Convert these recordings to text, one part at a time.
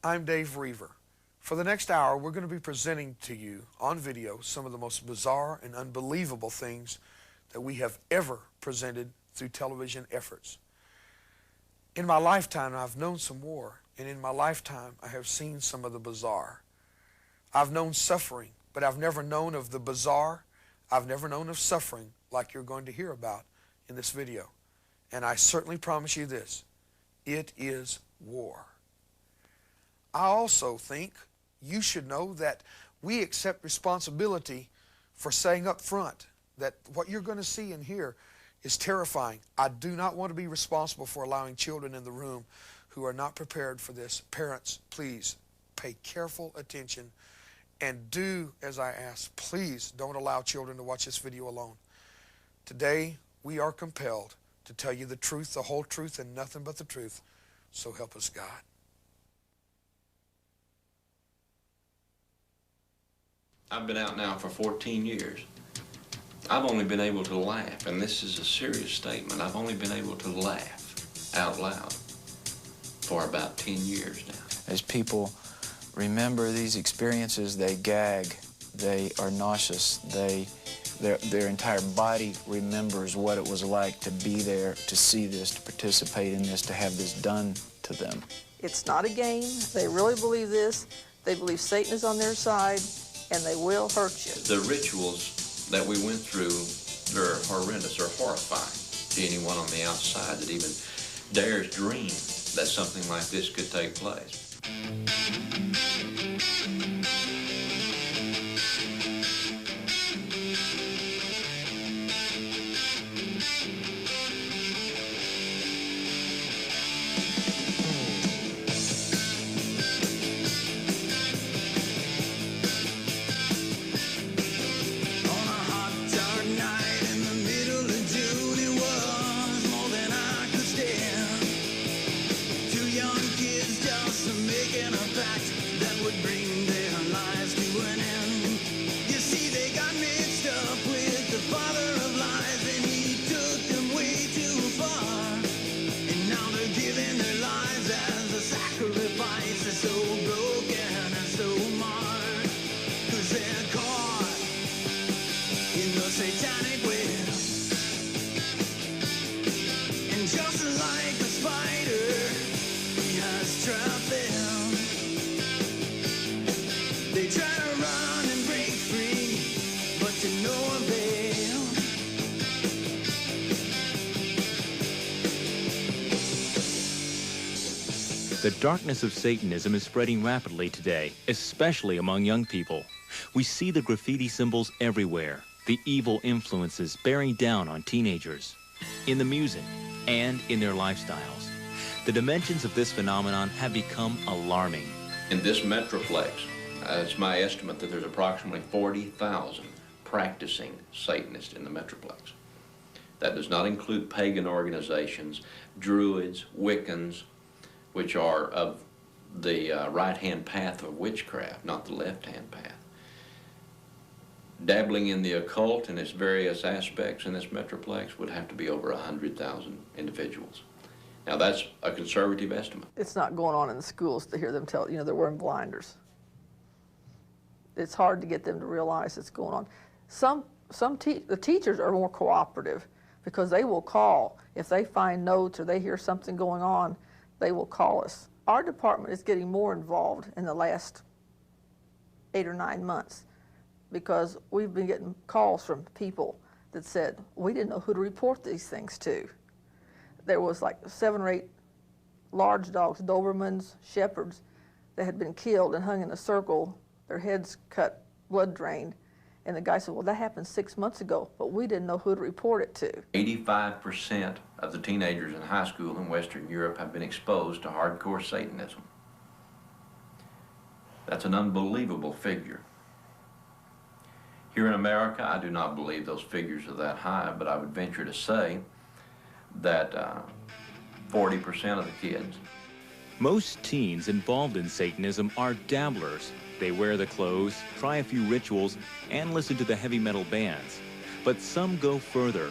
I'm Dave Reaver. For the next hour, we're going to be presenting to you on video some of the most bizarre and unbelievable things that we have ever presented through television efforts. In my lifetime, I've known some war, and in my lifetime, I have seen some of the bizarre. I've known suffering, but I've never known of the bizarre. I've never known of suffering like you're going to hear about in this video. And I certainly promise you this, it is war. I also think you should know that we accept responsibility for saying up front that what you're going to see and hear is terrifying. I do not want to be responsible for allowing children in the room who are not prepared for this. Parents, please pay careful attention and do as I ask. Please don't allow children to watch this video alone. Today, we are compelled to tell you the truth, the whole truth, and nothing but the truth. So help us God. I've been out now for 14 years. I've only been able to laugh, and this is a serious statement. I've only been able to laugh out loud for about 10 years now. As people remember these experiences, they gag, they are nauseous, their entire body remembers what it was like to be there, to see this, to participate in this, to have this done to them. It's not a game. They really believe this. They believe Satan is on their side, and they will hurt you. The rituals that we went through are horrendous, are horrifying to anyone on the outside that even dares dream that something like this could take place. Santanic Web, and just like a spider, he has trapped them. They try to run and break free, but to no avail. The darkness of Satanism is spreading rapidly today, especially among young people. We see the graffiti symbols everywhere. The evil influences bearing down on teenagers, in the music, and in their lifestyles. The dimensions of this phenomenon have become alarming. In this metroplex, it's my estimate that there's approximately 40,000 practicing Satanists in the metroplex. That does not include pagan organizations, Druids, Wiccans, which are of the right-hand path of witchcraft, not the left-hand path. Dabbling in the occult and its various aspects in this metroplex would have to be over 100,000 individuals. Now that's a conservative estimate. It's not going on in the schools to hear them tell, you know, they're wearing blinders. It's hard to get them to realize it's going on. The teachers are more cooperative because they will call. If they find notes or they hear something going on, they will call us. Our department is getting more involved in the last 8 or 9 months, because we've been getting calls from people that said, we didn't know who to report these things to. There was like 7 or 8 large dogs, Dobermans, Shepherds, that had been killed and hung in a circle, their heads cut, blood drained. And the guy said, well, that happened 6 months ago, but we didn't know who to report it to. 85% of the teenagers in high school in Western Europe have been exposed to hardcore Satanism. That's an unbelievable figure. Here in America, I do not believe those figures are that high, but I would venture to say that 40% of the kids. Most teens involved in Satanism are dabblers. They wear the clothes, try a few rituals, and listen to the heavy metal bands. But some go further.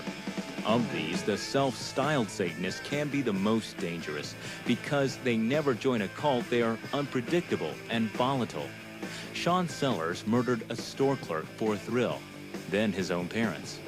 Of these, the self-styled Satanists can be the most dangerous because they never join a cult. They are unpredictable and volatile. Sean Sellers murdered a store clerk for a thrill, then his own parents.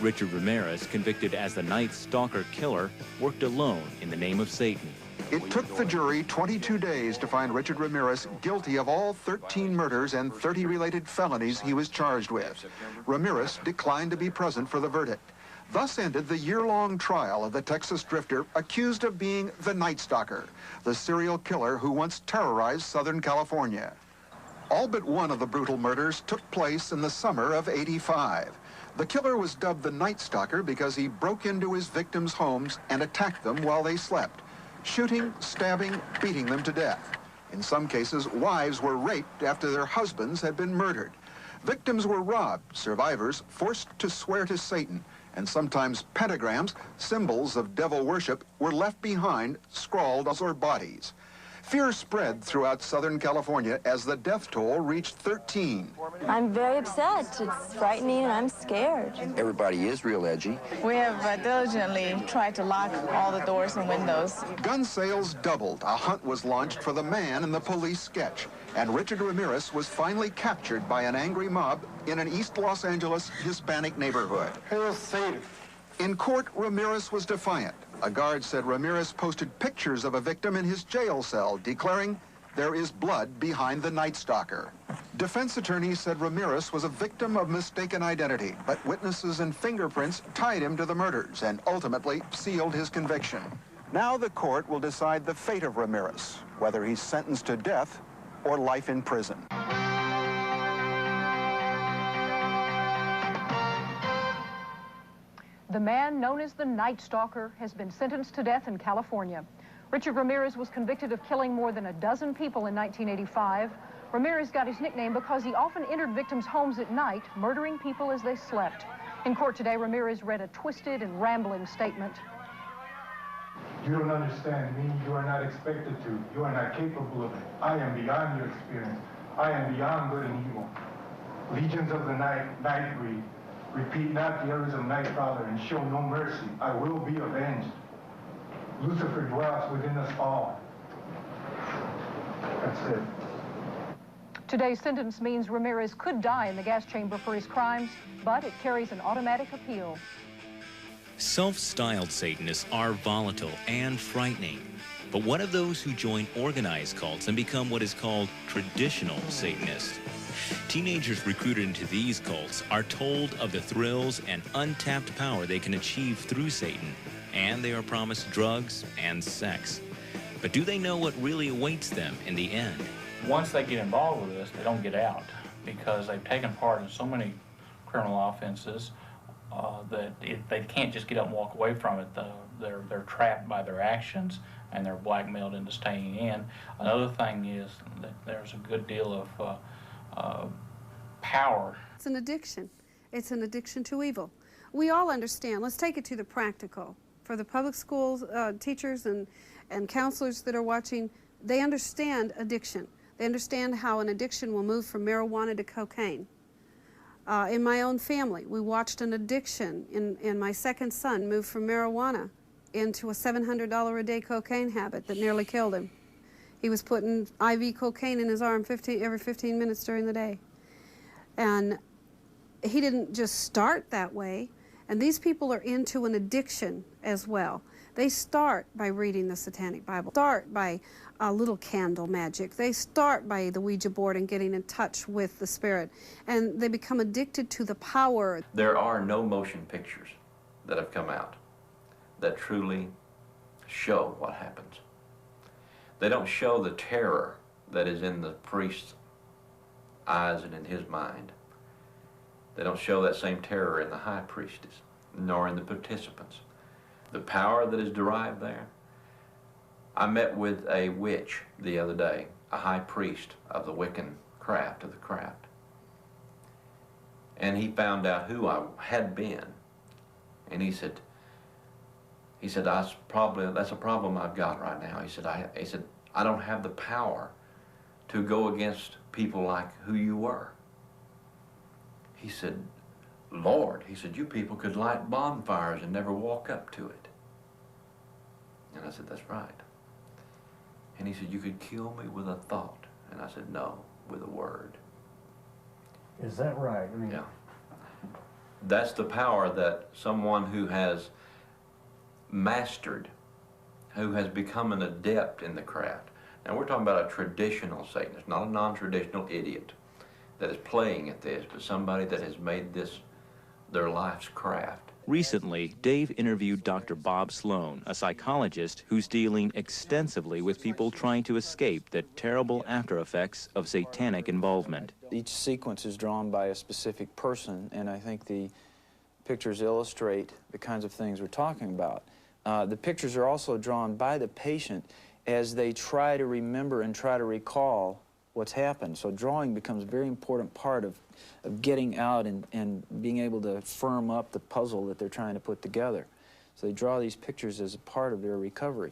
Richard Ramirez, convicted as the Night Stalker killer, worked alone in the name of Satan. It took the jury 22 days to find Richard Ramirez guilty of all 13 murders and 30 related felonies he was charged with. Ramirez declined to be present for the verdict. Thus ended the year-long trial of the Texas drifter accused of being the Night Stalker, the serial killer who once terrorized Southern California. All but one of the brutal murders took place in the summer of '85. The killer was dubbed the Night Stalker because he broke into his victims' homes and attacked them while they slept, shooting, stabbing, beating them to death. In some cases, wives were raped after their husbands had been murdered. Victims were robbed, survivors forced to swear to Satan, and sometimes pentagrams, symbols of devil worship, were left behind, scrawled on their bodies. Fear spread throughout Southern California as the death toll reached 13. I'm very upset. It's frightening and I'm scared. Everybody is real edgy. We have diligently tried to lock all the doors and windows. Gun sales doubled. A hunt was launched for the man in the police sketch. And Richard Ramirez was finally captured by an angry mob in an East Los Angeles Hispanic neighborhood. Hail Satan. In court, Ramirez was defiant. A guard said Ramirez posted pictures of a victim in his jail cell, declaring, "There is blood behind the Night Stalker." Defense attorneys said Ramirez was a victim of mistaken identity, but witnesses and fingerprints tied him to the murders and ultimately sealed his conviction. Now the court will decide the fate of Ramirez, whether he's sentenced to death or life in prison. The man known as the Night Stalker has been sentenced to death in California. Richard Ramirez was convicted of killing more than a dozen people in 1985. Ramirez got his nickname because he often entered victims' homes at night, murdering people as they slept. In court today, Ramirez read a twisted and rambling statement. You don't understand me. You are not expected to. You are not capable of it. I am beyond your experience. I am beyond good and evil. Legions of the night breed. Repeat not the errors of Nightcrawler and show no mercy. I will be avenged. Lucifer dwells within us all. That's it. Today's sentence means Ramirez could die in the gas chamber for his crimes, but it carries an automatic appeal. Self-styled Satanists are volatile and frightening. But what of those who join organized cults and become what is called traditional Satanists? Teenagers recruited into these cults are told of the thrills and untapped power they can achieve through Satan, and they are promised drugs and sex. But do they know what really awaits them in the end? Once they get involved with this, they don't get out because they've taken part in so many criminal offenses that they can't just get up and walk away from it. They're trapped by their actions and they're blackmailed into staying in. Another thing is that there's a good deal of power. It's an addiction. It's an addiction to evil. We all understand. Let's take it to the practical. For the public schools teachers and counselors that are watching, they understand addiction. They understand how an addiction will move from marijuana to cocaine. In my own family, we watched an addiction in my second son move from marijuana into a $700 a day cocaine habit that nearly killed him. He was putting IV cocaine in his arm every 15 minutes during the day. And he didn't just start that way. And these people are into an addiction as well. They start by reading the Satanic Bible, start by a little candle magic. They start by the Ouija board and getting in touch with the spirit. And they become addicted to the power. There are no motion pictures that have come out that truly show what happens. They don't show the terror that is in the priest's eyes and in his mind. They don't show that same terror in the high priestess, nor in the participants. The power that is derived there. I met with a witch the other day, a high priest of the Wiccan craft, of the craft. And he found out who I had been. And he said, that's a problem I've got right now. He said, I don't have the power to go against people like who you were. He said, Lord, he said, you people could light bonfires and never walk up to it. And I said, that's right. And he said, you could kill me with a thought. And I said, no, with a word. Is that right? I mean, yeah. That's the power that someone who has mastered, who has become an adept in the craft. Now we're talking about a traditional Satanist, not a non-traditional idiot that is playing at this, but somebody that has made this their life's craft. Recently, Dave interviewed Dr. Bob Sloan, a psychologist who's dealing extensively with people trying to escape the terrible after effects of satanic involvement. Each sequence is drawn by a specific person, and I think the pictures illustrate the kinds of things we're talking about. The pictures are also drawn by the patient as they try to remember and try to recall what's happened. So drawing becomes a very important part of getting out and being able to firm up the puzzle that they're trying to put together. So they draw these pictures as a part of their recovery.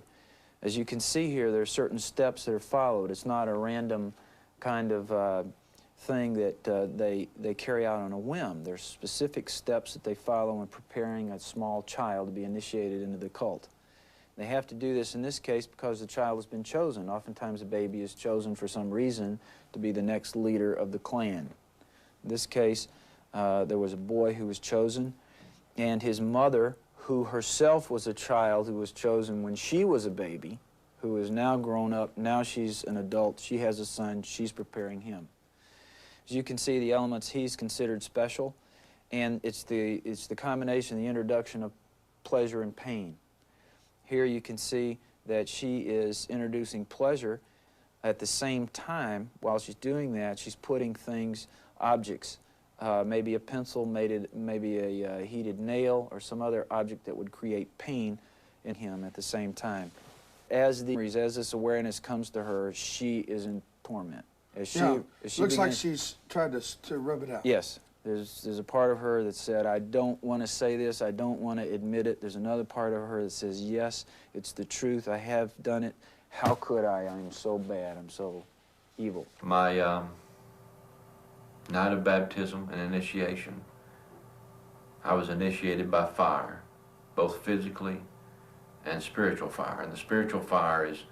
As you can see here, there are certain steps that are followed. It's not a random kind of thing that they carry out on a whim. There's specific steps that they follow when preparing a small child to be initiated into the cult. They have to do this in this case because the child has been chosen. Oftentimes a baby is chosen for some reason to be the next leader of the clan. In this case, there was a boy who was chosen, and his mother, who herself was a child who was chosen when she was a baby, who is now grown up, now she's an adult, she has a son, she's preparing him. As you can see, the elements he's considered special, and it's the combination, the introduction of pleasure and pain. Here you can see that she is introducing pleasure. At the same time, while she's doing that, she's putting things, objects, maybe a pencil, maybe a heated nail, or some other object that would create pain in him at the same time. As this awareness comes to her, she is in torment. As she looks like she's tried to rub it out. Yes. There's a part of her that said, I don't want to say this, I don't want to admit it. There's another part of her that says, yes, it's the truth, I have done it. How could I? I'm so bad, I'm so evil. My night of baptism and initiation, I was initiated by fire, both physically and spiritual fire. And the spiritual fire is,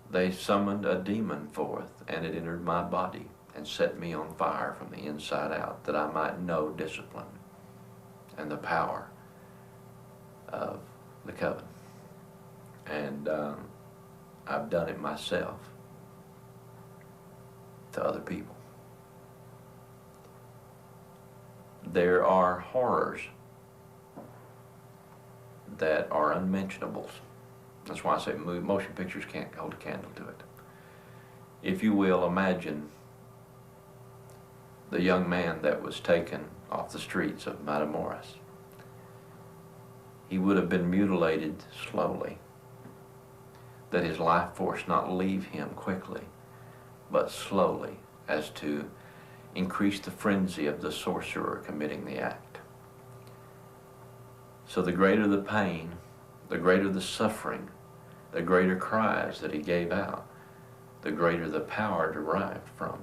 they summoned a demon forth, and it entered my body and set me on fire from the inside out, that I might know discipline and the power of the coven. And I've done it myself to other people. There are horrors that are unmentionables. That's why I say motion pictures can't hold a candle to it. If you will, imagine the young man that was taken off the streets of Matamoros. He would have been mutilated slowly, that his life force not leave him quickly, but slowly, as to increase the frenzy of the sorcerer committing the act. So the greater the pain, the greater the suffering, the greater cries that he gave out, the greater the power derived from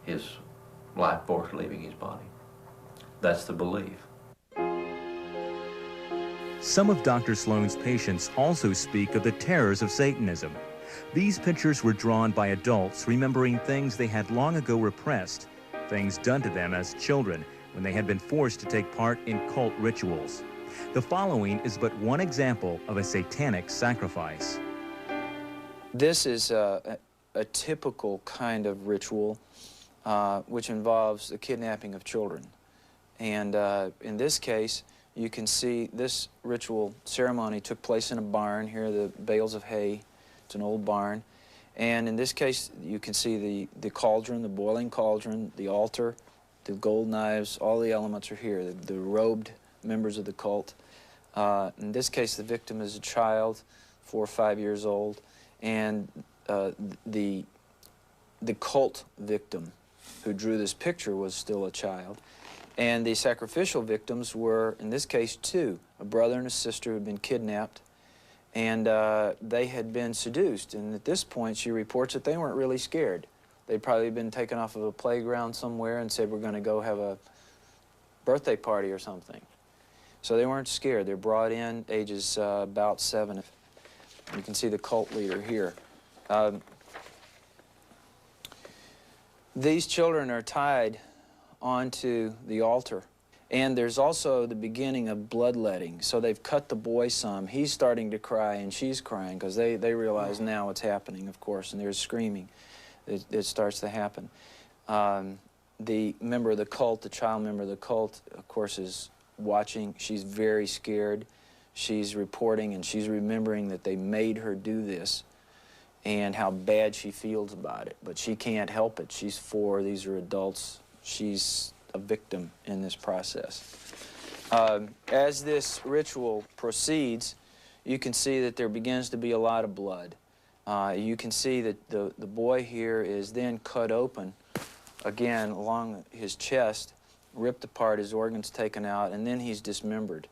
his life force leaving his body. That's the belief. Some of Dr. Sloan's patients also speak of the terrors of Satanism. These pictures were drawn by adults remembering things they had long ago repressed, things done to them as children when they had been forced to take part in cult rituals. The following is but one example of a satanic sacrifice. This is a typical kind of ritual which involves the kidnapping of children. And in this case, you can see this ritual ceremony took place in a barn. Here are the bales of hay. It's an old barn. And in this case, you can see the cauldron, the boiling cauldron, the altar, the gold knives, all the elements are here, the robed members of the cult. In this case, the victim is a child, 4 or 5 years old, and the cult victim who drew this picture was still a child. And the sacrificial victims were, in this case, 2, a brother and a sister who had been kidnapped, and they had been seduced. And at this point, she reports that they weren't really scared. They'd probably been taken off of a playground somewhere and said, we're going to go have a birthday party or something. So they weren't scared. They're brought in ages about 7. You can see the cult leader here. These children are tied onto the altar. And there's also the beginning of bloodletting. So they've cut the boy some. He's starting to cry and she's crying because they realize now what's happening, of course, and there's screaming. It starts to happen. The member of the cult, the child member of the cult, of course, is watching. She's very scared. She's reporting and she's remembering that they made her do this and how bad she feels about it. But she can't help it. She's 4. These are adults. She's a victim in this process. As this ritual proceeds, you can see that there begins to be a lot of blood. You can see that the boy here is then cut open, again, along his chest, ripped apart, his organs taken out, and then he's dismembered.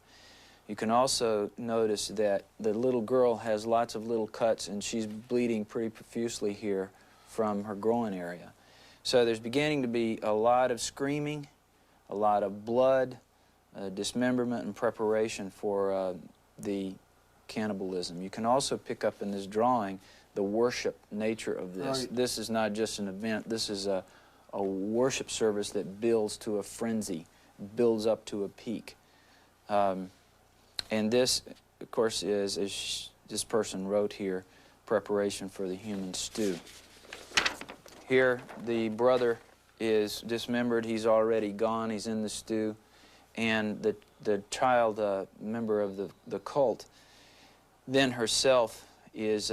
You can also notice that the little girl has lots of little cuts, and she's bleeding pretty profusely here from her groin area. So there's beginning to be a lot of screaming, a lot of blood, dismemberment, and preparation for the cannibalism. You can also pick up in this drawing the worship nature of this. Right. This is not just an event. This is a worship service that builds to a frenzy, builds up to a peak. And this, of course, is, as this person wrote here, preparation for the human stew. Here, the brother is dismembered. He's already gone. He's in the stew. And the child member of the cult then herself is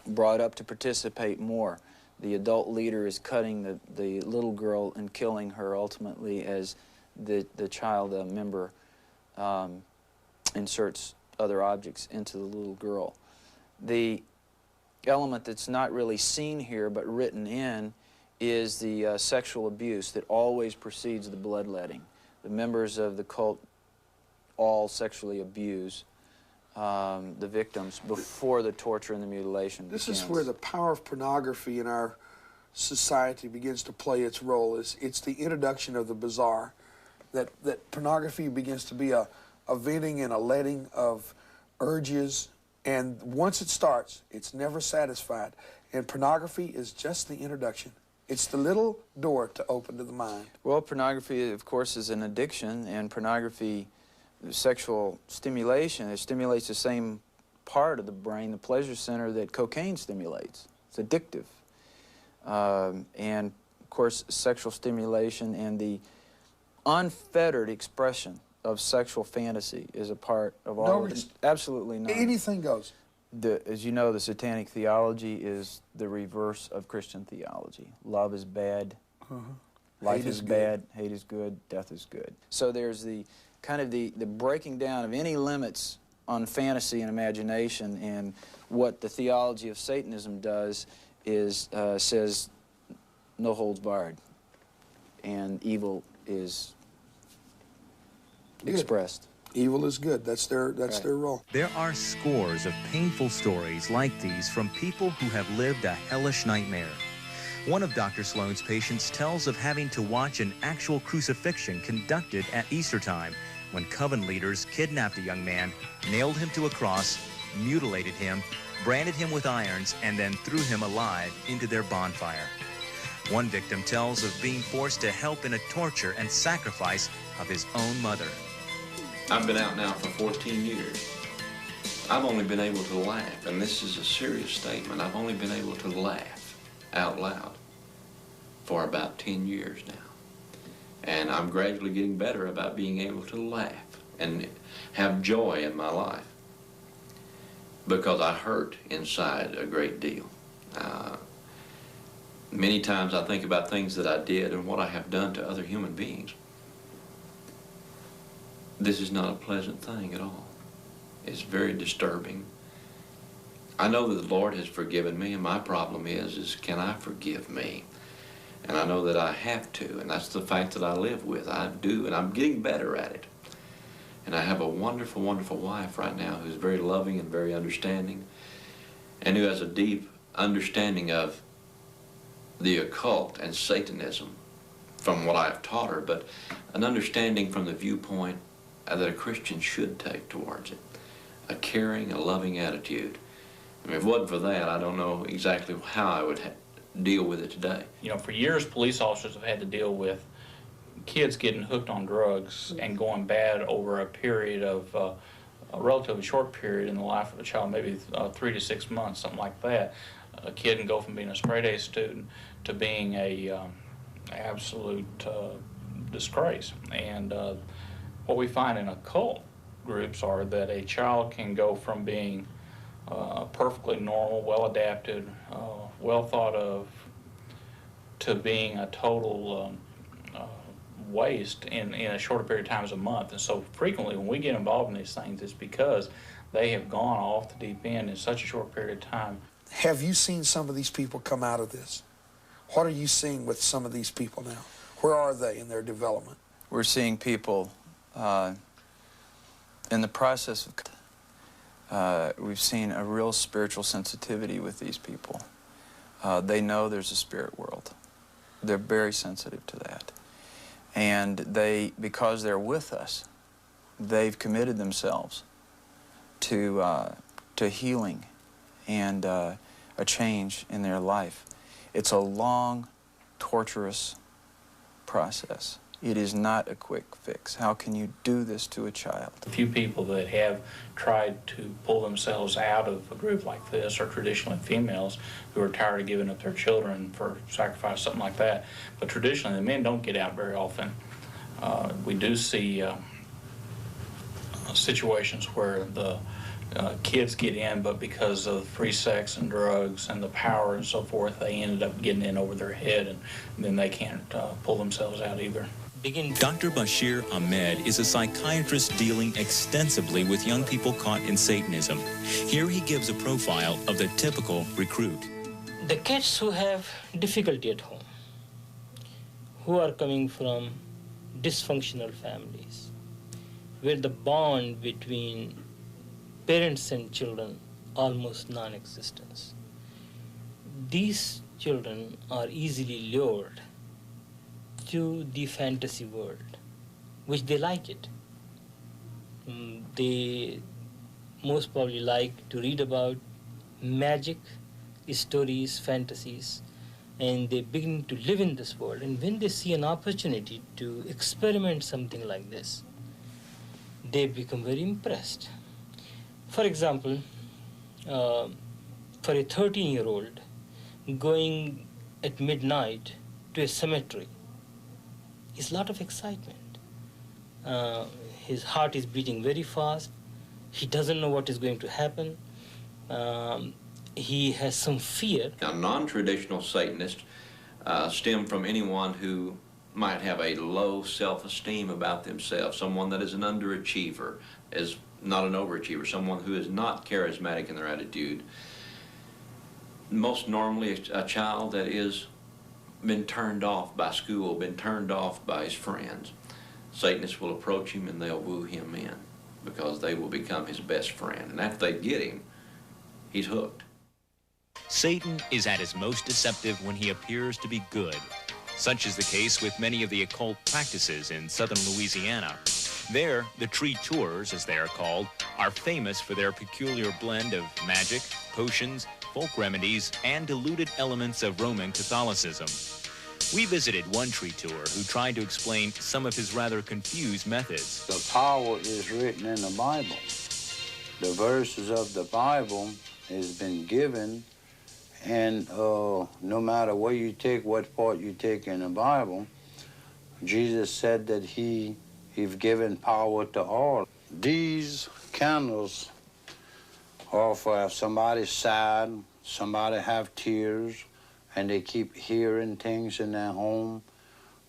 brought up to participate more. The adult leader is cutting the little girl and killing her ultimately as the child member inserts other objects into the little girl. The element that's not really seen here but written in is the sexual abuse that always precedes the bloodletting. The members of the cult all sexually abuse the victims before the torture and the mutilation begins. This is where the power of pornography in our society begins to play its role. It's the introduction of the bizarre, that pornography begins to be a venting and a letting of urges, and once it starts, it's never satisfied. And pornography is just the introduction. It's the little door to open to the mind. Well, pornography, of course, is an addiction, and pornography, sexual stimulation, it stimulates the same part of the brain, the pleasure center, that cocaine stimulates. It's addictive. And, of course, sexual stimulation and the unfettered expression of sexual fantasy is a part of all of it. Absolutely not. Anything goes. As you know, the Satanic theology is the reverse of Christian theology. Love is bad, life is bad, hate is good, death is good. So there's the kind of the breaking down of any limits on fantasy and imagination, and what the theology of Satanism does is says no holds barred, and evil is expressed. Evil is good. That's their role. There are scores of painful stories like these from people who have lived a hellish nightmare. One of Dr. Sloan's patients tells of having to watch an actual crucifixion conducted at Easter time when coven leaders kidnapped a young man, nailed him to a cross, mutilated him, branded him with irons, and then threw him alive into their bonfire. One victim tells of being forced to help in a torture and sacrifice of his own mother. I've been out now for 14 years. I've only been able to laugh, and this is a serious statement. I've only been able to laugh out loud for about 10 years now. And I'm gradually getting better about being able to laugh and have joy in my life, because I hurt inside a great deal. Many times I think about things that I did and what I have done to other human beings. This is not a pleasant thing at all. It's very disturbing. I know that the Lord has forgiven me, and my problem is can I forgive me? And I know that I have to, and that's the fact that I live with. I do, and I'm getting better at it. And I have a wonderful, wonderful wife right now who's very loving and very understanding, and who has a deep understanding of the occult and Satanism from what I've taught her, but an understanding from the viewpoint that a Christian should take towards it. A caring, a loving attitude. I mean, if it wasn't for that, I don't know exactly how I would deal with it today. You know, for years, police officers have had to deal with kids getting hooked on drugs and going bad over a period of, a relatively short period in the life of a child, maybe 3 to 6 months, something like that. A kid can go from being a straight-A student to being a absolute disgrace. And what we find in occult groups are that a child can go from being perfectly normal, well-adapted, well thought of, to being a total waste in a shorter period of time as a month. And so frequently when we get involved in these things, it's because they have gone off the deep end in such a short period of time. Have you seen some of these people come out of this? What are you seeing with some of these people now? Where are they in their development? We're seeing people in the process of, we've seen a real spiritual sensitivity with these people. They know there's a spirit world. They're very sensitive to that. And they, because they're with us, they've committed themselves to healing and a change in their life. It's a long, torturous process. It is not a quick fix. How can you do this to a child? A few people that have tried to pull themselves out of a group like this are traditionally females who are tired of giving up their children for sacrifice, something like that. But traditionally, the men don't get out very often. We do see situations where the kids get in, but because of free sex and drugs and the power and so forth, they ended up getting in over their head, and then they can't pull themselves out either. Dr. Bashir Ahmed is a psychiatrist dealing extensively with young people caught in Satanism. Here he gives a profile of the typical recruit. The kids who have difficulty at home, who are coming from dysfunctional families, where the bond between parents and children almost non-existent. These children are easily lured to the fantasy world, which they like it. They most probably like to read about magic, stories, fantasies, and they begin to live in this world. And when they see an opportunity to experiment something like this, they become very impressed. For example, for a 13-year-old going at midnight to a cemetery is a lot of excitement. His heart is beating very fast. He doesn't know what is going to happen. He has some fear. Now, non-traditional Satanists stem from anyone who might have a low self-esteem about themselves, someone that is an underachiever, is not an overachiever, someone who is not charismatic in their attitude. Most normally a child that is been turned off by school, been turned off by his friends. Satanists will approach him and they'll woo him in because they will become his best friend. And after they get him, he's hooked. Satan is at his most deceptive when he appears to be good. Such is the case with many of the occult practices in southern Louisiana. There, the tree tours, as they are called, are famous for their peculiar blend of magic, potions, folk remedies, and diluted elements of Roman Catholicism. We visited one tree tour who tried to explain some of his rather confused methods. The power is written in the Bible. The verses of the Bible has been given, and no matter where you take, what part you take in the Bible, Jesus said that he's given power to all. These candles are for if somebody's sad, somebody have tears, and they keep hearing things in their home,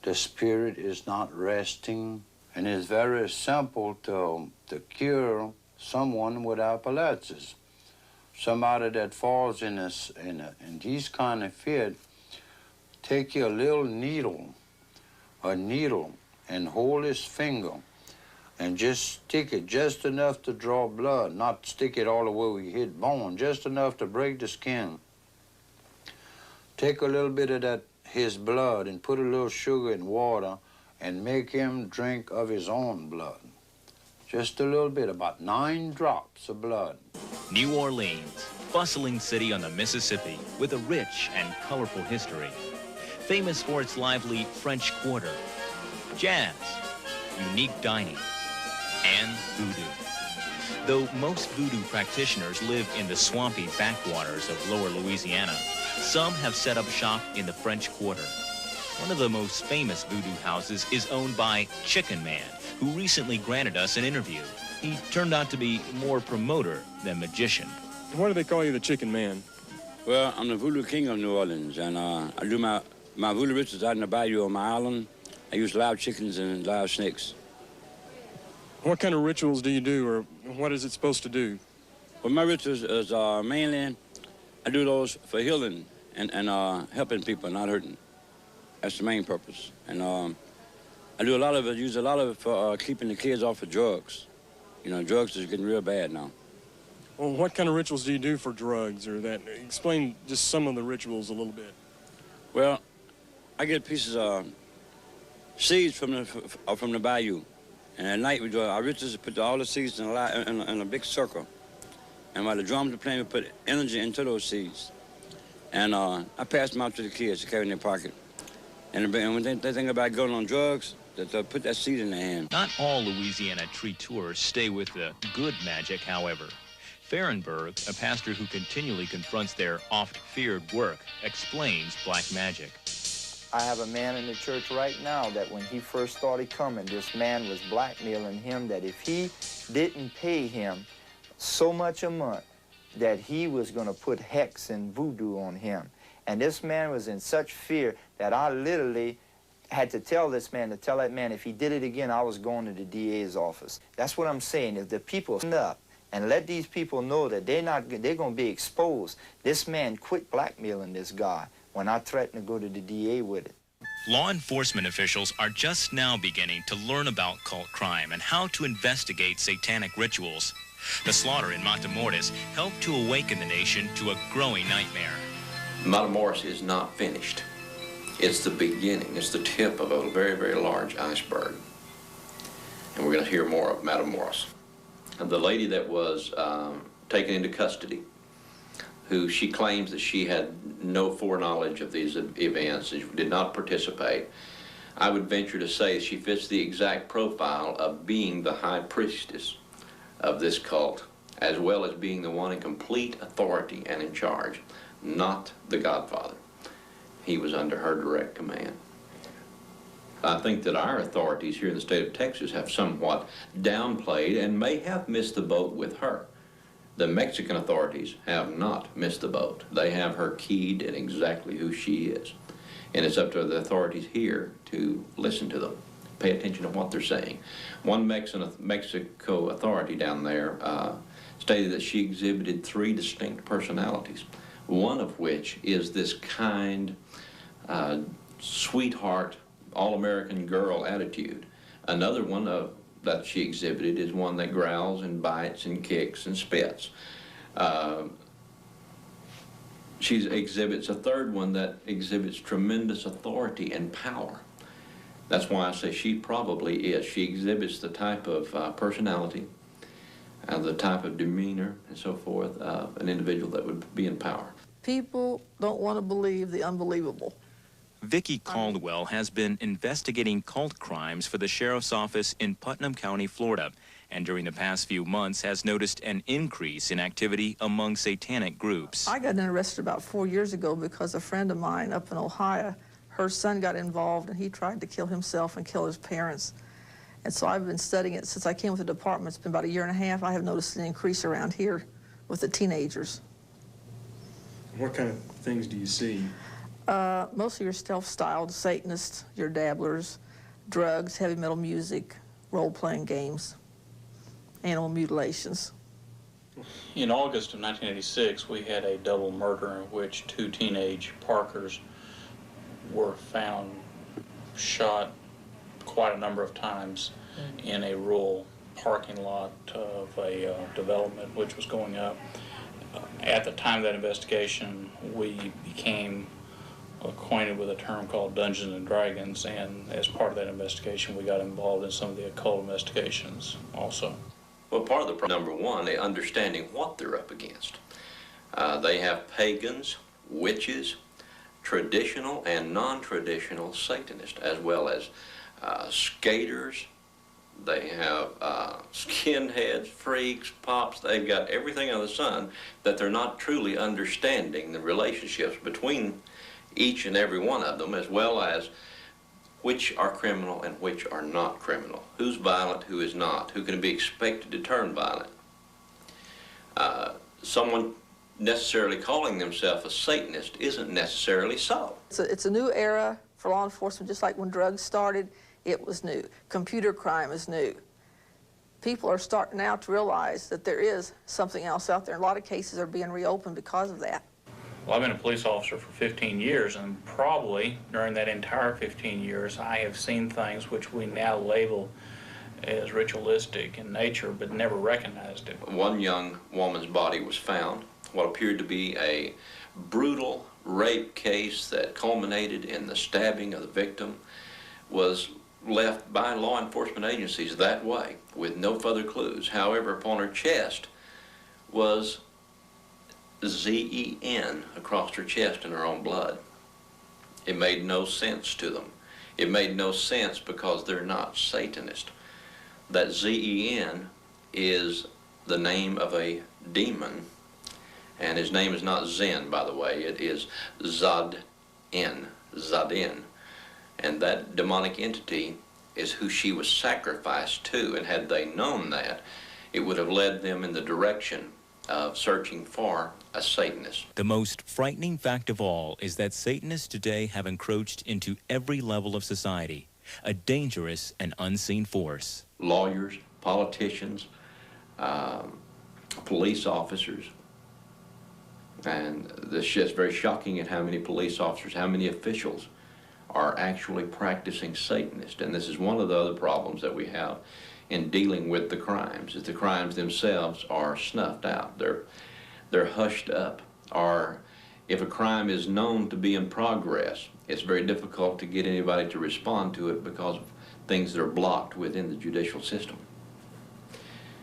the spirit is not resting. And it's very simple to cure someone with epilepsy. Somebody that falls in these kind of fit, take your little needle, and hold his finger, and just stick it just enough to draw blood, not stick it all the way where you hit bone, just enough to break the skin. take a little bit of his blood and put a little sugar in water and make him drink of his own blood. Just a little bit, about 9 drops of blood. New Orleans, bustling city on the Mississippi with a rich and colorful history. Famous for its lively French Quarter, jazz, unique dining, and voodoo. Though most voodoo practitioners live in the swampy backwaters of lower Louisiana, some have set up shop in the French Quarter. One of the most famous voodoo houses is owned by Chicken Man, who recently granted us an interview. He turned out to be more promoter than magician. Why do they call you the Chicken Man? Well, I'm the voodoo king of New Orleans, and I do my voodoo rituals out in the bayou on my island. I use live chickens and live snakes. What kind of rituals do you do, or what is it supposed to do? Well, my rituals is mainly, I do those for healing and helping people, not hurting. That's the main purpose. And I do a lot of it, use a lot of it for keeping the kids off of drugs. You know, drugs is getting real bad now. Well, what kind of rituals do you do for drugs, or that? Explain just some of the rituals a little bit. Well, I get pieces of seeds from the bayou. And at night, we do our rituals, put all the seeds in a big circle. And while the drums are playing, we put energy into those seeds. And I pass them out to the kids to carry in their pocket. And when they think about going on drugs, they'll put that seed in their hand. Not all Louisiana tree tours stay with the good magic, however. Fahrenberg, a pastor who continually confronts their oft-feared work, explains black magic. I have a man in the church right now that when he first started coming, this man was blackmailing him that if he didn't pay him so much a month, that he was going to put hex and voodoo on him. And this man was in such fear that I literally had to tell this man, to tell that man, if he did it again, I was going to the DA's office. That's what I'm saying. If the people stand up and let these people know that they're going to be exposed, this man quit blackmailing this guy when I threatened to go to the DA with it. Law enforcement officials are just now beginning to learn about cult crime and how to investigate satanic rituals. The slaughter in Matamoros helped to awaken the nation to a growing nightmare. Matamoros is not finished. It's the beginning. It's the tip of a very, very large iceberg. And we're going to hear more of Matamoros. And the lady that was taken into custody, who she claims that she had no foreknowledge of these events and did not participate, I would venture to say she fits the exact profile of being the high priestess of this cult, as well as being the one in complete authority and in charge, not the Godfather. He was under her direct command. I think that our authorities here in the state of Texas have somewhat downplayed and may have missed the boat with her. The Mexican authorities have not missed the boat. They have her keyed in exactly who she is. And it's up to the authorities here to listen to them, pay attention to what they're saying. One Mexico authority down there stated that she exhibited 3 distinct personalities, one of which is this kind, sweetheart, all-American girl attitude. Another one that she exhibited is one that growls and bites and kicks and spits. She exhibits a third one that exhibits tremendous authority and power. That's why I say she probably is. She exhibits the type of personality and the type of demeanor and so forth of an individual that would be in power. People don't want to believe the unbelievable. Vicki Caldwell has been investigating cult crimes for the sheriff's office in Putnam County, Florida, and during the past few months has noticed an increase in activity among satanic groups. I got interested about 4 years ago because a friend of mine up in Ohio, her son got involved and he tried to kill himself and kill his parents. And so I've been studying it since I came with the department. It's been about 1.5 years. I have noticed an increase around here with the teenagers. What kind of things do you see? Mostly your self-styled Satanists, your dabblers, drugs, heavy metal music, role-playing games, animal mutilations. In August of 1986, we had a double murder in which 2 teenage Parkers were found shot quite a number of times in a rural parking lot of a development which was going up. At the time of that investigation, we became acquainted with a term called Dungeons and Dragons, and as part of that investigation, we got involved in some of the occult investigations also. Well, part of the problem, number one, is understanding what they're up against. They have pagans, witches, traditional and non-traditional Satanists, as well as skaters. They have skinheads, freaks, pops. They've got everything under the sun that they're not truly understanding the relationships between each and every one of them, as well as which are criminal and which are not criminal. Who's violent, who is not, who can be expected to turn violent. Someone necessarily calling themselves a Satanist isn't necessarily so. It's a new era for law enforcement, just like when drugs started, it was new. Computer crime is new. People are starting now to realize that there is something else out there. A lot of cases are being reopened because of that. Well, I've been a police officer for 15 years, and probably during that entire 15 years, I have seen things which we now label as ritualistic in nature, but never recognized it. One young woman's body was found, what appeared to be a brutal rape case that culminated in the stabbing of the victim, was left by law enforcement agencies that way, with no further clues. However, upon her chest was Z-E-N across her chest in her own blood. It made no sense to them. It made no sense because they're not Satanist. That Z-E-N is the name of a demon, and his name is not Zen, by the way. It is Zad-N, Zadin. And that demonic entity is who she was sacrificed to, and had they known that, it would have led them in the direction of searching for a Satanist. The most frightening fact of all is that Satanists today have encroached into every level of society, a dangerous and unseen force. Lawyers, politicians, police officers, and this is just very shocking at how many police officers, how many officials are actually practicing Satanist. And this is one of the other problems that we have in dealing with the crimes, is the crimes themselves are snuffed out. They're hushed up. Or if a crime is known to be in progress, it's very difficult to get anybody to respond to it because of things that are blocked within the judicial system.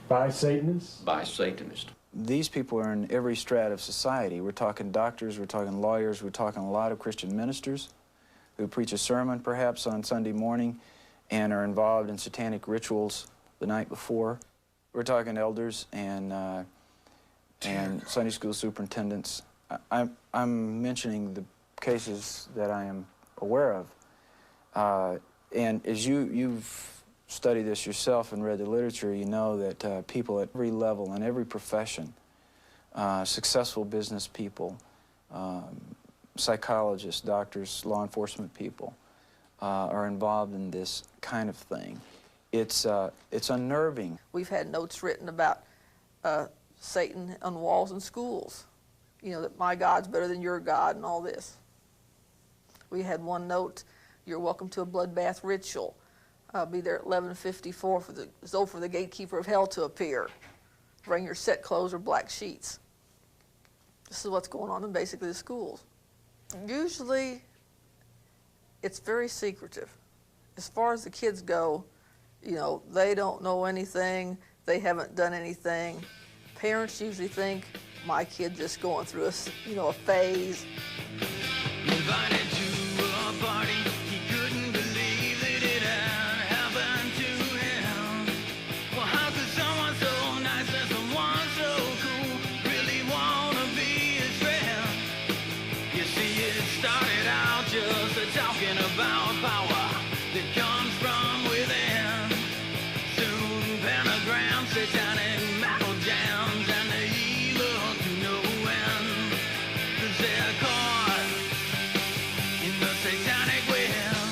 By Satanists? By Satanists. These people are in every strata of society. We're talking doctors, we're talking lawyers, we're talking a lot of Christian ministers who preach a sermon perhaps on Sunday morning and are involved in satanic rituals the night before. We're talking elders and Sunday school superintendents. I'm mentioning the cases that I am aware of. And as you've studied this yourself and read the literature, you know that people at every level and every profession, successful business people, psychologists, doctors, law enforcement people, are involved in this kind of thing. It's unnerving. We've had notes written about Satan on walls in schools. You know, that my God's better than your God and all this. We had one note, you're welcome to a bloodbath ritual. Be there at 11:54 for the gatekeeper of hell to appear. Bring your set clothes or black sheets. This is what's going on in basically the schools. Usually, it's very secretive. As far as the kids go, you know, they don't know anything. They haven't done anything. Parents usually think, my kid just going through a phase. Invited to a party, he couldn't believe that it had happened to him. Well, how could someone so nice and someone so cool really wanna be his friend? You see, it started out just talking about power that comes from within. Soon pentagrams, satanic metal jams, and the evil to no end. 'Cause they're caught in the satanic web.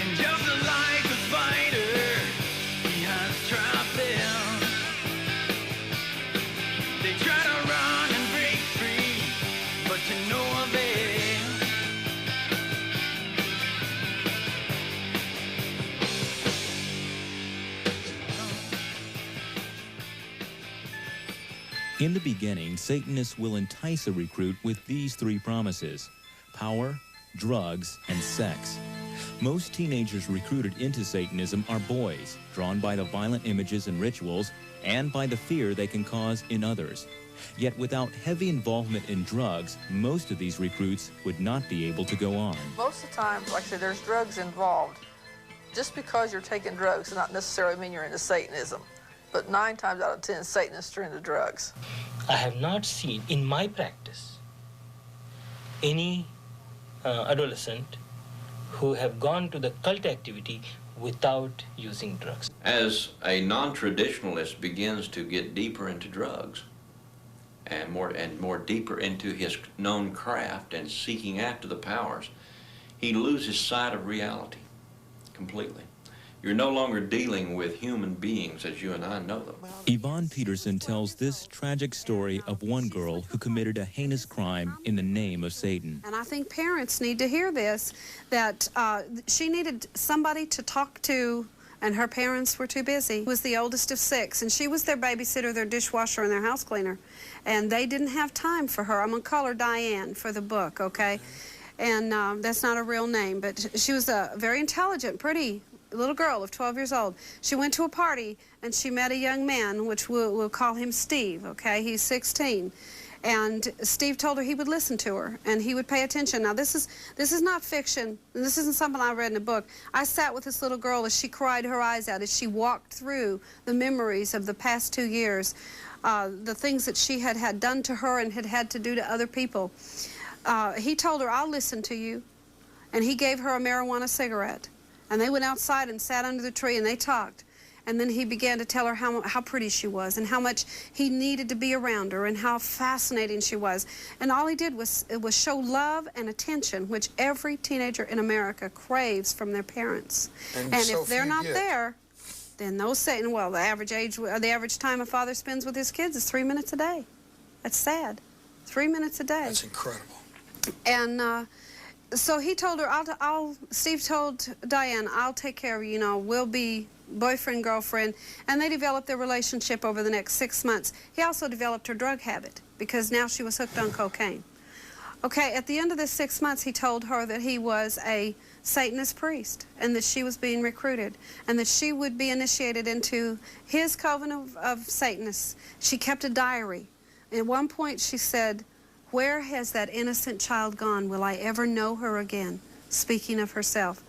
And just like a spider, he has trapped them. They try to run and break free, but to no avail. In the beginning, Satanists will entice a recruit with these three promises: power, drugs, and sex. Most teenagers recruited into Satanism are boys, drawn by the violent images and rituals and by the fear they can cause in others. Yet without heavy involvement in drugs, most of these recruits would not be able to go on. Most of the time, like I said, there's drugs involved. Just because you're taking drugs does not necessarily mean you're into Satanism. But 9 times out of 10, Satanists are into drugs. I have not seen in my practice any adolescent who have gone to the cult activity without using drugs. As a non-traditionalist begins to get deeper into drugs and more deeper into his known craft and seeking after the powers, he loses sight of reality completely. You're no longer dealing with human beings as you and I know them. Yvonne Peterson tells this tragic story of one girl who committed a heinous crime in the name of Satan. And I think parents need to hear this, that she needed somebody to talk to, and her parents were too busy. She was the oldest of 6, and she was their babysitter, their dishwasher, and their house cleaner. And they didn't have time for her. I'm going to call her Diane for the book, okay? And that's not a real name, but she was a very intelligent, pretty little girl of 12 years old. She went to a party and she met a young man, which we'll call him Steve, okay? He's 16. And Steve told her he would listen to her and he would pay attention. Now this is not fiction, and this isn't something I read in a book. I sat with this little girl as she cried her eyes out, as she walked through the memories of the past 2 years, the things that she had done to her and had to do to other people. He told her, I'll listen to you. And he gave her a marijuana cigarette. And they went outside and sat under the tree and they talked. And then he began to tell her how pretty she was and how much he needed to be around her and how fascinating she was. And all he did was show love and attention, which every teenager in America craves from their parents. And so if they're not there, then those Satan, well, the average time a father spends with his kids is 3 minutes a day. That's sad. 3 minutes a day. That's incredible. And so he told her, Steve told Diane, I'll take care of you, you know, we'll be boyfriend, girlfriend. And they developed their relationship over the next 6 months. He also developed her drug habit because now she was hooked on cocaine. Okay, at the end of the 6 months, he told her that he was a Satanist priest and that she was being recruited and that she would be initiated into his coven of Satanists. She kept a diary. At one point, she said, "Where has that innocent child gone? Will I ever know her again?" Speaking of herself.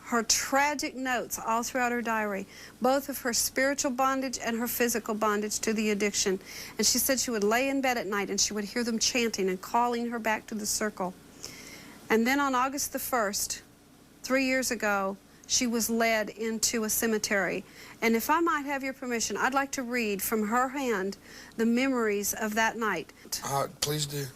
Her tragic notes all throughout her diary, both of her spiritual bondage and her physical bondage to the addiction. And she said she would lay in bed at night and she would hear them chanting and calling her back to the circle. And then on August the 1st, 3 years ago, she was led into a cemetery. And if I might have your permission, I'd like to read from her hand the memories of that night. Please do.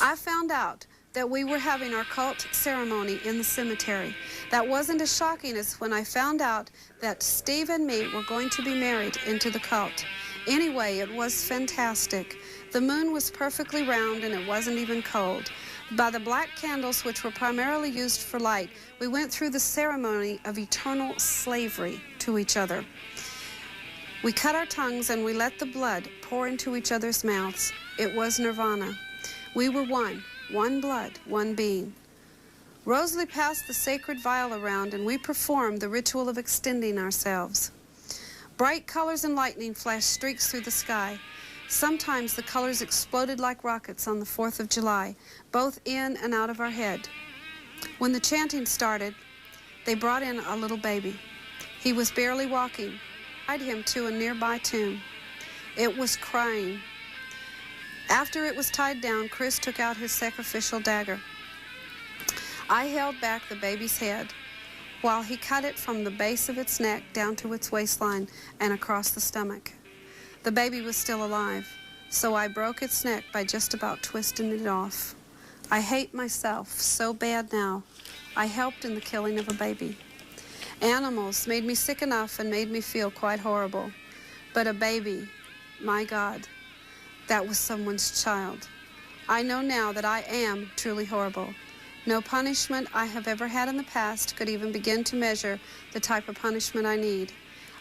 I found out that we were having our cult ceremony in the cemetery. That wasn't as shocking as when I found out that Steve and me were going to be married into the cult. Anyway, it was fantastic. The moon was perfectly round and it wasn't even cold. By the black candles, which were primarily used for light, we went through the ceremony of eternal slavery to each other. We cut our tongues and we let the blood pour into each other's mouths. It was nirvana. We were one blood, one being. Rosalie passed the sacred vial around and we performed the ritual of extending ourselves. Bright colors and lightning flashed streaks through the sky. Sometimes the colors exploded like rockets on the 4th of July, both in and out of our head. When the chanting started, they brought in a little baby. He was barely walking. I tied him to a nearby tomb. It was crying. After it was tied down, Chris took out his sacrificial dagger. I held back the baby's head while he cut it from the base of its neck down to its waistline and across the stomach. The baby was still alive, so I broke its neck by just about twisting it off. I hate myself so bad now. I helped in the killing of a baby. Animals made me sick enough and made me feel quite horrible. But a baby, my God, that was someone's child. I know now that I am truly horrible. No punishment I have ever had in the past could even begin to measure the type of punishment I need.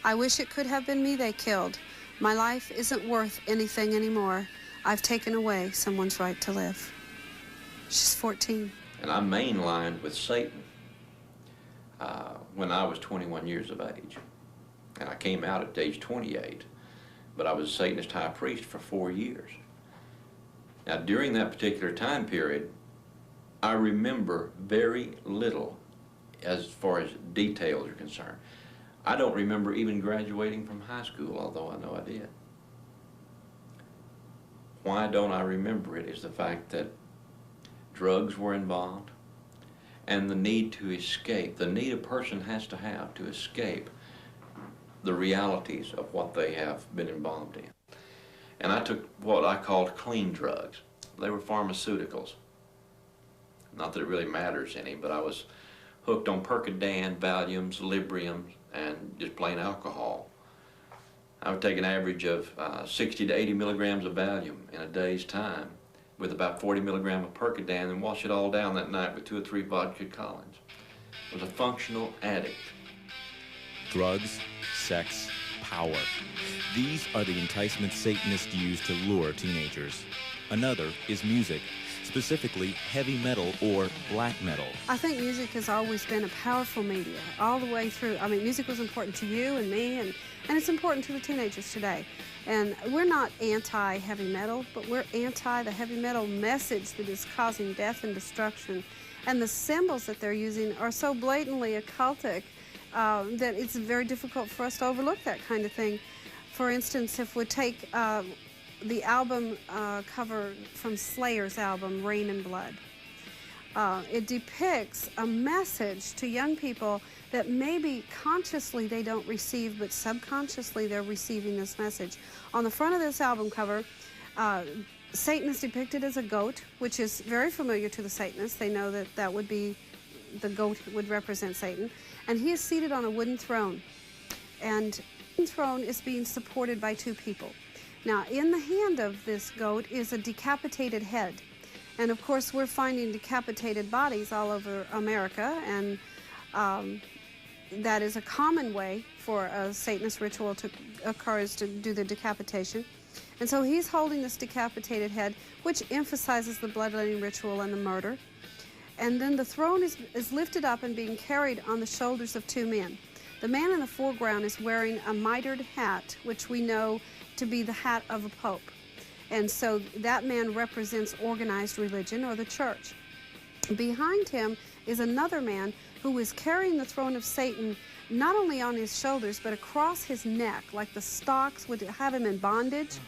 I wish it could have been me they killed. My life isn't worth anything anymore. I've taken away someone's right to live. She's 14. And I mainlined with Satan when I was 21 years of age. And I came out at age 28. But I was a Satanist high priest for 4 years. Now, during that particular time period, I remember very little as far as details are concerned. I don't remember even graduating from high school, although I know I did. Why don't I remember it is the fact that drugs were involved and the need to escape, the need a person has to escape the realities of what they have been involved in. And I took what I called clean drugs. They were pharmaceuticals. Not that it really matters any, but I was hooked on Percodan, Valiums, Libriums, and just plain alcohol. I would take an average of 60 to 80 milligrams of Valium in a day's time with about 40 milligrams of Percodan and wash it all down that night with 2 or 3 vodka Collins. I was a functional addict. Drugs, sex, power. These are the enticements Satanists use to lure teenagers. Another is music, specifically heavy metal or black metal. I think music has always been a powerful media, all the way through. I mean, music was important to you and me, and it's important to the teenagers today. And we're not anti-heavy metal, but we're anti the heavy metal message that is causing death and destruction. And the symbols that they're using are so blatantly occultic that it's very difficult for us to overlook that kind of thing. For instance, if we take the album cover from Slayer's album, Rain and Blood, it depicts a message to young people that maybe consciously they don't receive, but subconsciously they're receiving this message. On the front of this album cover, Satan is depicted as a goat, which is very familiar to the Satanists. They know that that would be, the goat would represent Satan. And he is seated on a wooden throne. And the throne is being supported by 2 people. Now, in the hand of this goat is a decapitated head. And of course, we're finding decapitated bodies all over America, and that is a common way for a Satanist ritual to occur, is to do the decapitation. And so he's holding this decapitated head, which emphasizes the bloodletting ritual and the murder. And then the throne is lifted up and being carried on the shoulders of 2 men. The man in the foreground is wearing a mitred hat, which we know to be the hat of a pope. And so that man represents organized religion or the church. Behind him is another man who is carrying the throne of Satan not only on his shoulders, but across his neck, like the stocks would have him in bondage.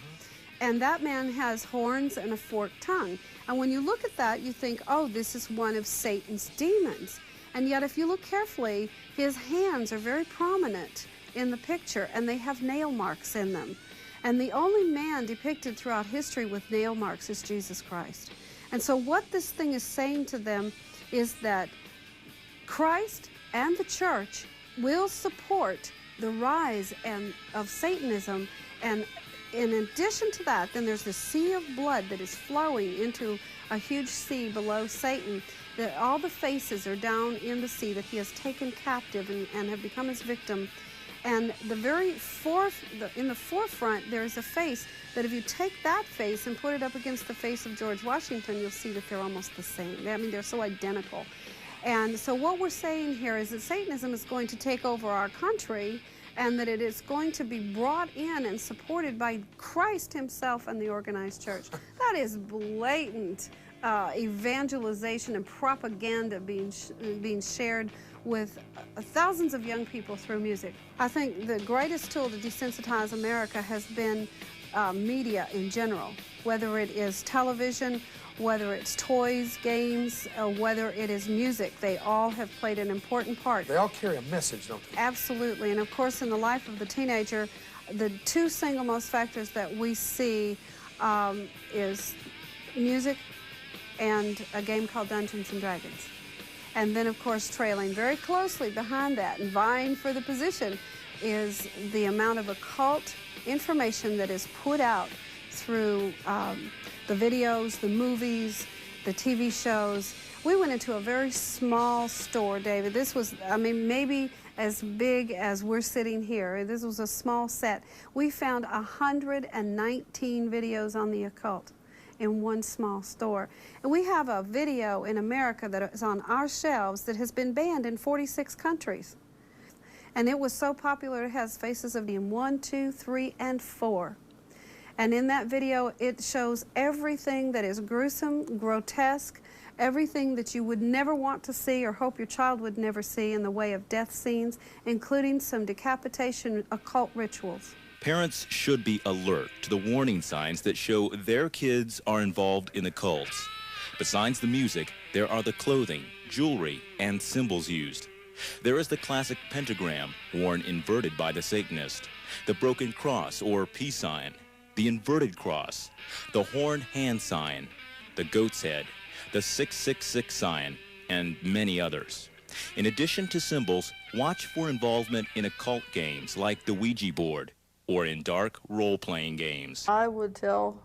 And that man has horns and a forked tongue. And when you look at that, you think, oh, this is one of Satan's demons. And yet, if you look carefully, his hands are very prominent in the picture, and they have nail marks in them. And the only man depicted throughout history with nail marks is Jesus Christ. And so what this thing is saying to them is that Christ and the church will support the rise of Satanism. And in addition to that, then there's this sea of blood that is flowing into a huge sea below Satan, that all the faces are down in the sea that he has taken captive and have become his victim. And the very in the forefront, there's a face that if you take that face and put it up against the face of George Washington, you'll see that they're almost the same. I mean, they're so identical. And so what we're saying here is that Satanism is going to take over our country, and that it is going to be brought in and supported by Christ himself and the organized church. That is blatant evangelization and propaganda being shared with thousands of young people through music. I think the greatest tool to desensitize America has been media in general, whether it is television, whether it's toys, games, or whether it is music. They all have played an important part. They all carry a message, don't they? Absolutely. And of course, in the life of the teenager, the 2 single most factors that we see is music and a game called Dungeons and Dragons. And then, of course, trailing very closely behind that and vying for the position is the amount of occult information that is put out through the videos, the movies, the TV shows, We went into a very small store, David. This was, I mean, maybe as big as we're sitting here. This was a small set. We found 119 videos on the occult in one small store. And we have a video in America that is on our shelves that has been banned in 46 countries. And it was so popular, it has faces of in 1, 2, 3, and 4. And in that video, it shows everything that is gruesome, grotesque, everything that you would never want to see or hope your child would never see in the way of death scenes, including some decapitation occult rituals. Parents should be alert to the warning signs that show their kids are involved in the cults. Besides the music, there are the clothing, jewelry, and symbols used. There is the classic pentagram, worn inverted by the Satanist, the broken cross or peace sign, the inverted cross, the horn hand sign, the goat's head, the 666 sign, and many others. In addition to symbols, watch for involvement in occult games like the Ouija board or in dark role-playing games. I would tell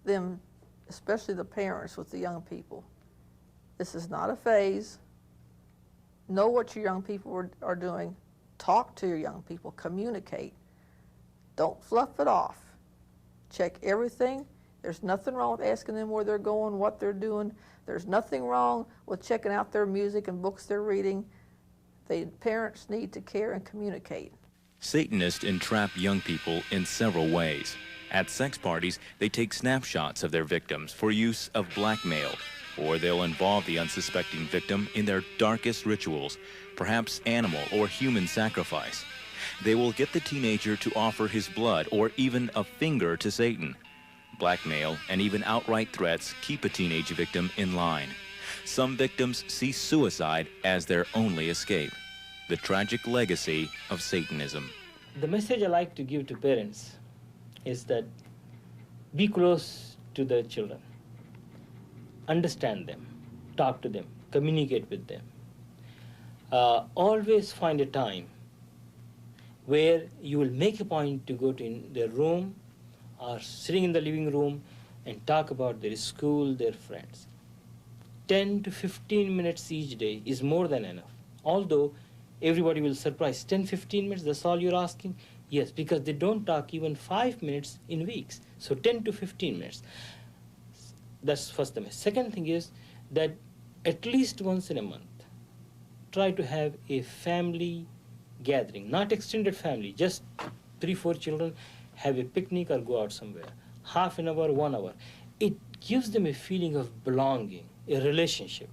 them, especially the parents with the young people, this is not a phase. Know what your young people are doing. Talk to your young people. Communicate. Don't fluff it off. Check everything. There's nothing wrong with asking them where they're going, what they're doing. There's nothing wrong with checking out their music and books they're reading. The parents need to care and communicate. Satanists entrap young people in several ways. At sex parties, they take snapshots of their victims for use of blackmail, or they'll involve the unsuspecting victim in their darkest rituals, perhaps animal or human sacrifice. They will get the teenager to offer his blood or even a finger to Satan. Blackmail and even outright threats keep a teenage victim in line. Some victims see suicide as their only escape. The tragic legacy of Satanism. The message I like to give to parents is that be close to the children. Understand them, talk to them, communicate with them. Always find a time where you will make a point to go to their room or sitting in the living room and talk about their school, their friends. 10 to 15 minutes each day is more than enough. Although everybody will surprise, 10, 15 minutes, that's all you're asking? Yes, because they don't talk even 5 minutes in weeks. So 10 to 15 minutes. That's first thing. Second thing is that at least once in a month, try to have a family gathering, not extended family, just 3-4 children, have a picnic or go out somewhere. Half an hour, 1 hour. It gives them a feeling of belonging, a relationship.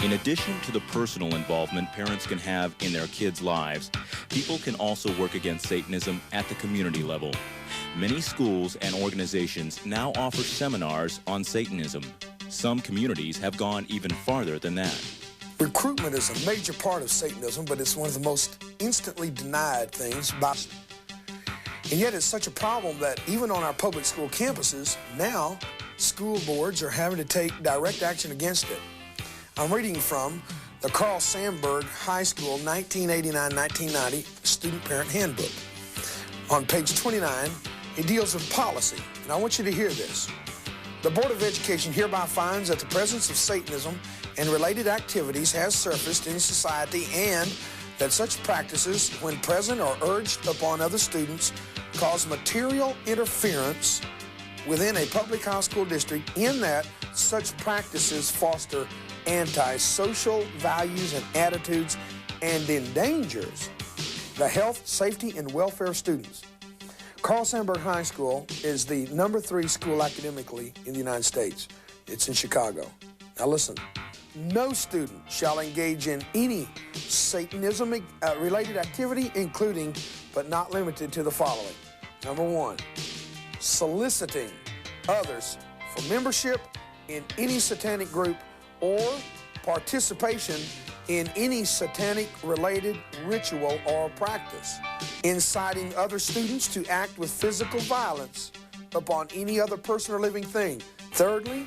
In addition to the personal involvement parents can have in their kids' lives, people can also work against Satanism at the community level. Many schools and organizations now offer seminars on Satanism. Some communities have gone even farther than that. Recruitment is a major part of Satanism, but it's one of the most instantly denied things. And yet it's such a problem that even on our public school campuses, now school boards are having to take direct action against it. I'm reading from the Carl Sandburg High School 1989-1990 Student Parent Handbook. On page 29, it deals with policy, and I want you to hear this. The Board of Education hereby finds that the presence of Satanism and related activities has surfaced in society and that such practices, when present or urged upon other students, cause material interference within a public high school district in that such practices foster anti-social values and attitudes and endangers the health, safety, and welfare of students. Carl Sandburg High School is the #3 school academically in the United States. It's in Chicago. Now listen, no student shall engage in any Satanism-related activity, including but not limited to the following. Number 1, soliciting others for membership in any satanic group or participation in any satanic-related ritual or practice, inciting other students to act with physical violence upon any other person or living thing. Thirdly,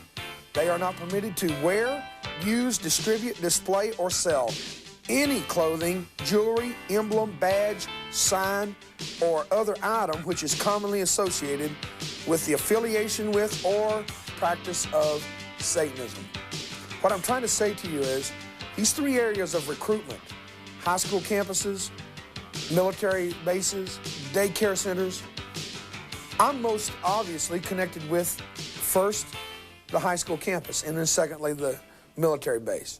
they are not permitted to wear, use, distribute, display, or sell any clothing, jewelry, emblem, badge, sign, or other item which is commonly associated with the affiliation with or practice of Satanism. What I'm trying to say to you is these three areas of recruitment, high school campuses, military bases, daycare centers, I'm most obviously connected with, first, the high school campus, and then secondly, the military base.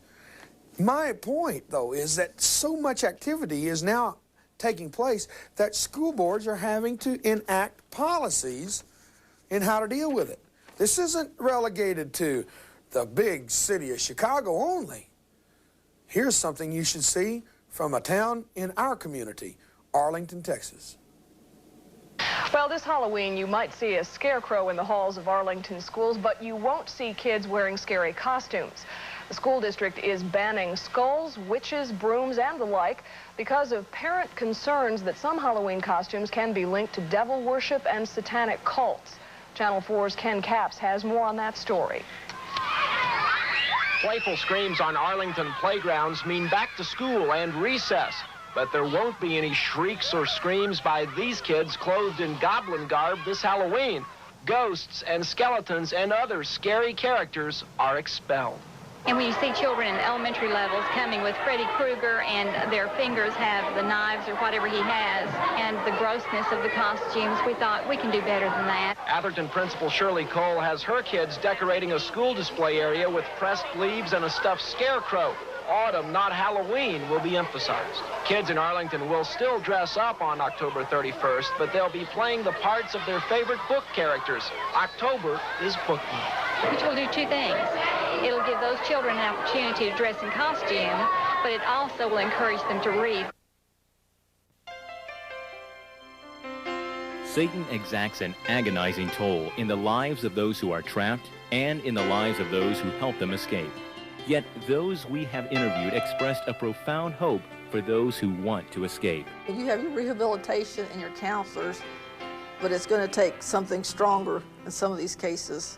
My point, though, is that so much activity is now taking place that school boards are having to enact policies in how to deal with it. This isn't relegated to the big city of Chicago only. Here's something you should see from a town in our community, Arlington, Texas. Well, this Halloween, you might see a scarecrow in the halls of Arlington schools, but you won't see kids wearing scary costumes. The school district is banning skulls, witches, brooms, and the like because of parent concerns that some Halloween costumes can be linked to devil worship and satanic cults. Channel 4's Ken Capps has more on that story. Playful screams on Arlington playgrounds mean back to school and recess. But there won't be any shrieks or screams by these kids clothed in goblin garb this Halloween. Ghosts and skeletons and other scary characters are expelled. And when you see children in elementary levels coming with Freddy Krueger and their fingers have the knives or whatever he has, and the grossness of the costumes, we thought we can do better than that. Atherton Principal Shirley Cole has her kids decorating a school display area with pressed leaves and a stuffed scarecrow. Autumn, not Halloween, will be emphasized. Kids in Arlington will still dress up on October 31st, but they'll be playing the parts of their favorite book characters. October is book month. Which will do two things. It'll give those children an opportunity to dress in costume, but it also will encourage them to read. Satan exacts an agonizing toll in the lives of those who are trapped and in the lives of those who help them escape. Yet those we have interviewed expressed a profound hope for those who want to escape. You have your rehabilitation and your counselors, but it's going to take something stronger in some of these cases.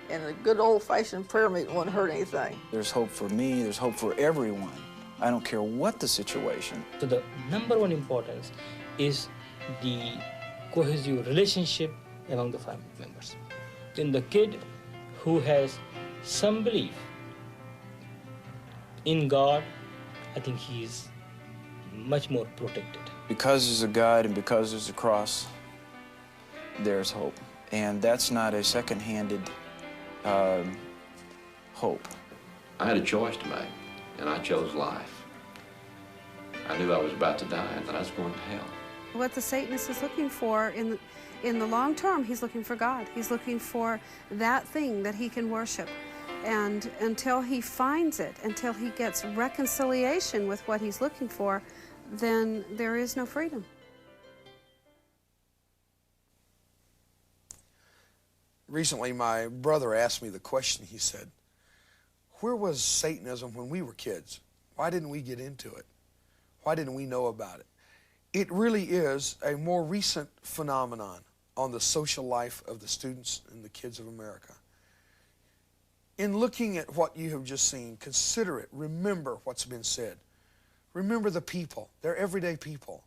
And a good old-fashioned prayer meeting wouldn't hurt anything. There's hope for me, there's hope for everyone. I don't care what the situation. So the number one importance is the cohesive relationship among the family members. In the kid who has some belief in God, I think he is much more protected. Because there's a God and because there's a cross, there's hope. And that's not a second-handed hope. I had a choice to make, and I chose life. I knew I was about to die and that I was going to hell. What the Satanist is looking for in the long term, he's looking for God. He's looking for that thing that he can worship. And until he finds it, until he gets reconciliation with what he's looking for, then there is no freedom. Recently, my brother asked me the question. He said, where was Satanism when we were kids? Why didn't we get into it? Why didn't we know about it? It really is a more recent phenomenon on the social life of the students and the kids of America. In looking at what you have just seen, consider it. Remember what's been said. Remember the people. They're everyday people.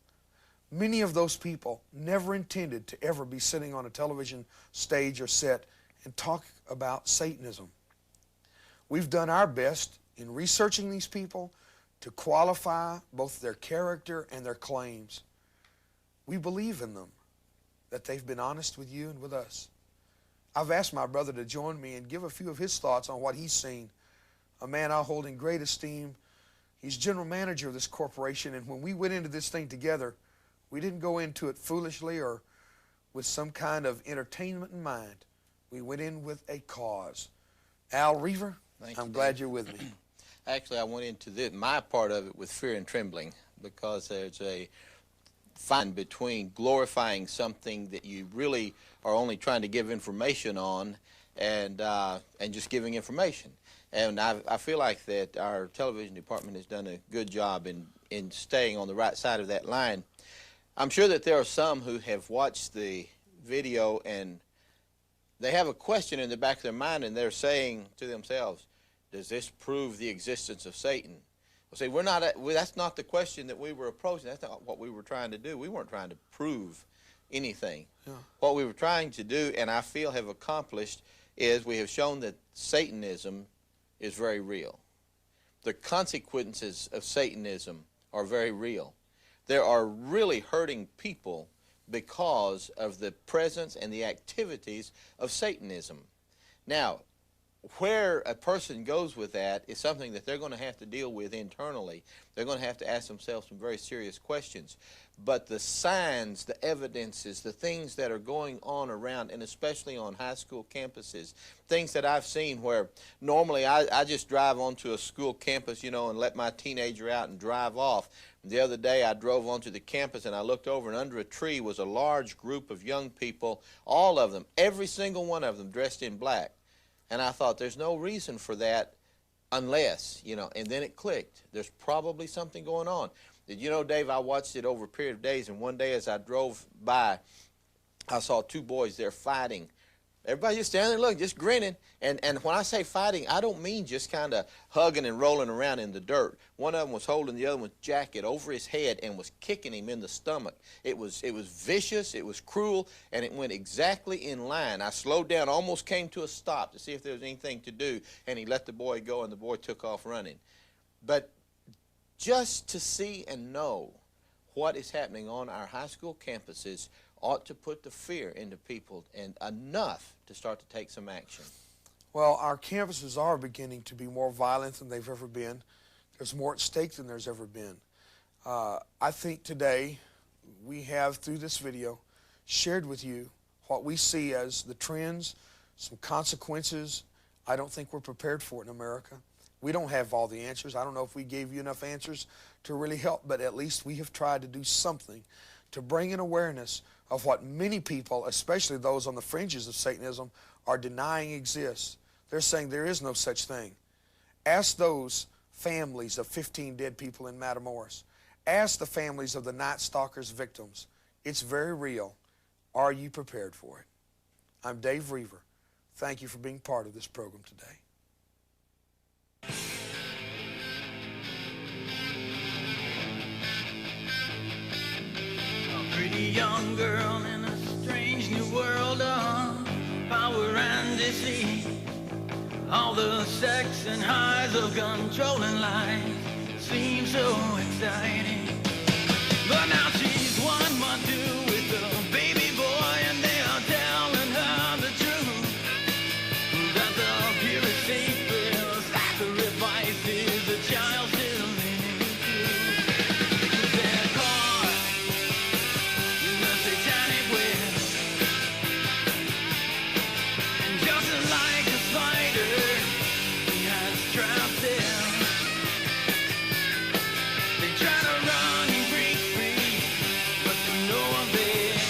Many of those people never intended to ever be sitting on a television stage or set and talk about Satanism. We've done our best in researching these people to qualify both their character and their claims. We believe in them, that they've been honest with you and with us. I've asked my brother to join me and give a few of his thoughts on what he's seen. A man I hold in great esteem. He's general manager of this corporation, and when we went into this thing together, we didn't go into it foolishly or with some kind of entertainment in mind. We went in with a cause. Al Reaver, I'm glad you're with me. Actually, I went into my part of it with fear and trembling, because there's a fine between glorifying something that you really are only trying to give information on and just giving information. And I feel like that our television department has done a good job in staying on the right side of that line. I'm sure that there are some who have watched the video and they have a question in the back of their mind, and they're saying to themselves, does this prove the existence of Satan? Well, see, that's not the question that we were approaching. That's not what we were trying to do. We weren't trying to prove anything. Yeah. What we were trying to do, and I feel have accomplished, is we have shown that Satanism is very real. The consequences of Satanism are very real. There are really hurting people because of the presence and the activities of Satanism. Now, where a person goes with that is something that they're going to have to deal with internally. They're going to have to ask themselves some very serious questions. But the signs, the evidences, the things that are going on around, and especially on high school campuses, things that I've seen where normally I just drive onto a school campus, you know, and let my teenager out and drive off. The other day I drove onto the campus and I looked over, and under a tree was a large group of young people, all of them, every single one of them dressed in black. And I thought, there's no reason for that unless, you know, and then it clicked. There's probably something going on. Did you know, Dave, I watched it over a period of days, and one day as I drove by, I saw two boys there fighting. Everybody just standing there looking, just grinning. And when I say fighting, I don't mean just kind of hugging and rolling around in the dirt. One of them was holding the other one's jacket over his head and was kicking him in the stomach. It was vicious, it was cruel, and it went exactly in line. I slowed down, almost came to a stop to see if there was anything to do, and he let the boy go, and the boy took off running. But just to see and know what is happening on our high school campuses ought to put the fear into people, and enough to start to take some action. Well, our campuses are beginning to be more violent than they've ever been. There's more at stake than there's ever been. I think today we have, through this video, shared with you what we see as the trends, some consequences. I don't think we're prepared for it in America. We don't have all the answers. I don't know if we gave you enough answers to really help, but at least we have tried to do something to bring an awareness of what many people, especially those on the fringes of Satanism, are denying exists. They're saying there is no such thing. Ask those families of 15 dead people in Matamoros. Ask the families of the Night Stalker's victims. It's very real. Are you prepared for it? I'm Dave Reaver. Thank you for being part of this program today. Pretty young girl in a strange new world of power and deceit. All the sex and highs of controlling life seem so exciting. But now she's 1 month due with a baby boy, and they are telling her the truth. That the purest sacred sacrifice is a child still living true. They're caught in the Santanic Web, and just like a spider, he has trapped them. They try to run and break free, but to no avail.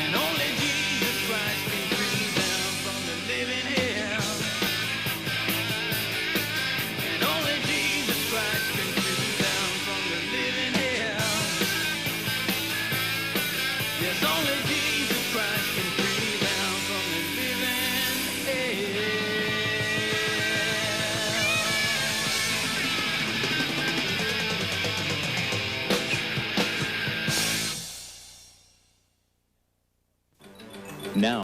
And only Jesus Christ can free them from the living hell. And only Jesus Christ can free them from the living hell. Yes, only Jesus Christ can free them from the living hell. Now,